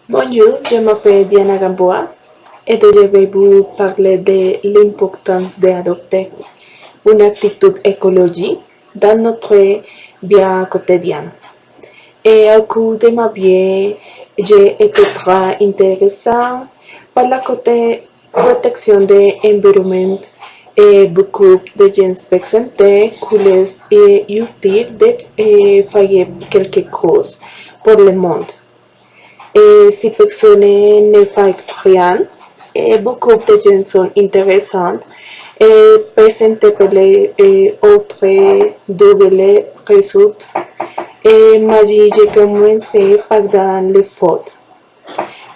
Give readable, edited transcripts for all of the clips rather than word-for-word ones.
Bonjour, je m'appelle Diana Gamboa et je vais vous parler de l'importance d'adopter une actitud écologique dans notre vie quotidienne. Et au cours de ma vie, j'ai été très intéressée par la côté protection de l'environnement et beaucoup de gens pensent qu'il est utile de faire quelque chose pour le monde. Si personne ne fait rien, beaucoup de gens sont intéressants et présentent pour les autres de résultats. Et moi, j'ai commencé par dans les fautes.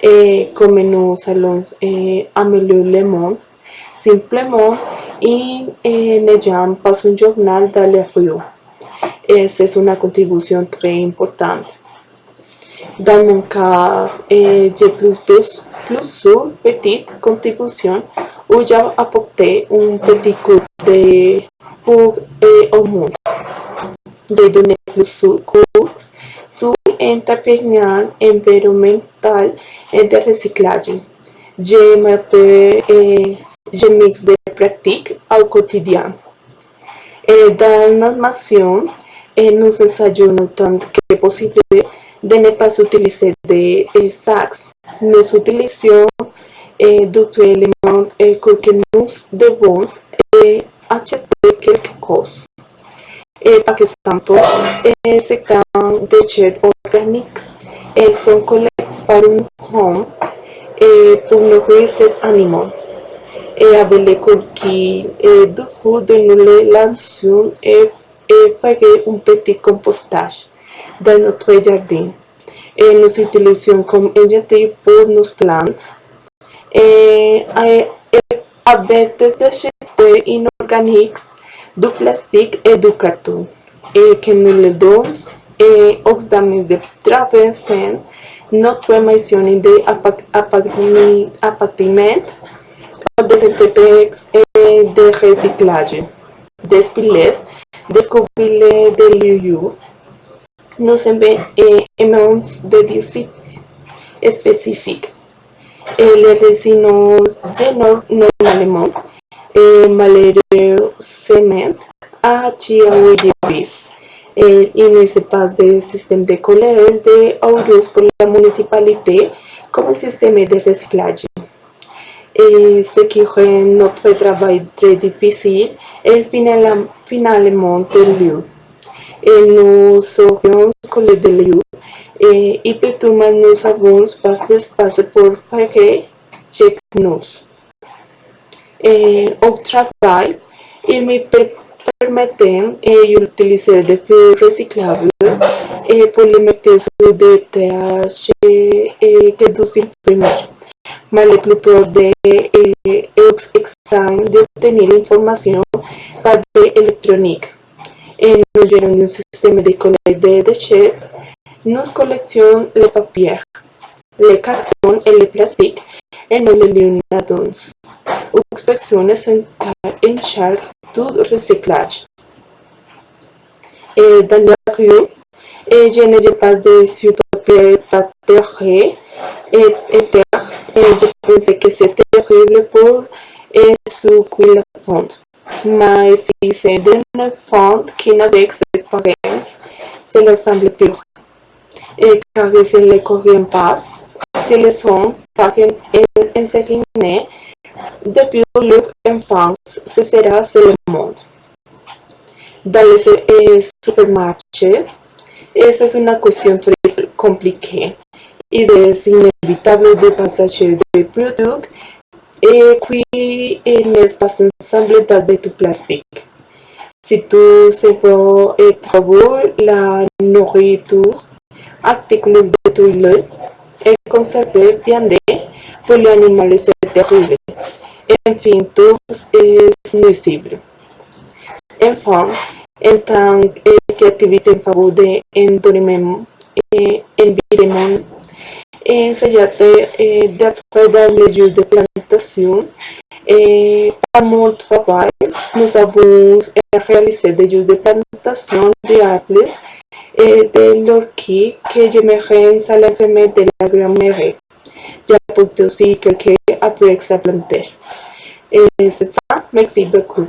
Et comme nous allons améliorer le monde, simplement en n'ayant pas un journal dans les rues. Et c'est une contribution très importante. Dans mon cas, j'ai plusieurs petites contributions où j'ai apporté un petit coup de pour au monde. De donner plusieurs cours sur l'entrepreneuriat environnemental et de recyclage. Je m'appelle je mixe de pratiques au quotidien. Dans la mission, nous ensayons tant que possible de ne pas utiliser des sacs. Nous utilisons d'autres éléments que nous devons acheter quelque chose. Par exemple, certains déchets organiques sont collectés par un homme pour nourrir ces animaux. Avec les coquilles du four de nous les lançons faire un petit compostage dans notre jardin. Nous utilisons comme engrais pour nos plantes. Avec des déchets inorganiques, du plastique et du carton. Que nous les donnons aux dames de traverser notre mission d'appartement des entreprises de recyclage. Després, descobrir de lieux, nous aimons des sites spécifiques. Les résinons génèrent normalement malheureusement à Chiahuayabis. Un espace de système de collecte d'euros pour la municipalité comme un système de recyclage. Ce qui rend notre travail très difficile et finalement de lieu. Nous aurions collé de lieu et peut-être nous avons pas d'espace pour faire chez nous. Au travail, il me permettent d'utiliser des fils recyclables pour limiter sur des tâches que nous imprimer. Mais la plupart des examens d'obtenir l'information par via électronique. Nous gérons un système de collecte de déchets. Nous collectons le papier, le carton et le plastique et nous les lions. Aux personnes en charge du recyclage. Dans la rue, je ne pas de super papier et terre. Je pensais que c'était terrible pour secouer la fonte. Mais si c'est une fonte qui n'avait cette apparence, cela semble pire. Car si le courant passe, si les sons parviennent enseigner depuis leur enfance, ce sera le monde. Dans les supermarchés, c'est une question très compliquée. Il est inévitable de passer des produits qui n'est pas ensemble dans du plastique. Si tu veux travailler la nourriture, articles de toilette et conserver viande pour les animaux c'est terrible. Enfin, tout est nuisible. Enfin, en tant qu'activité en faveur de l'environnement, enseigner d'être dans les jeux de plantation. Dans mon travail, nous avons réalisé des jeux de plantation d'arbres et de l'orchid que j'aimerais à la famille de la grand-mère. J'apporte aussi quelques appris à planter. Et c'est ça, merci beaucoup.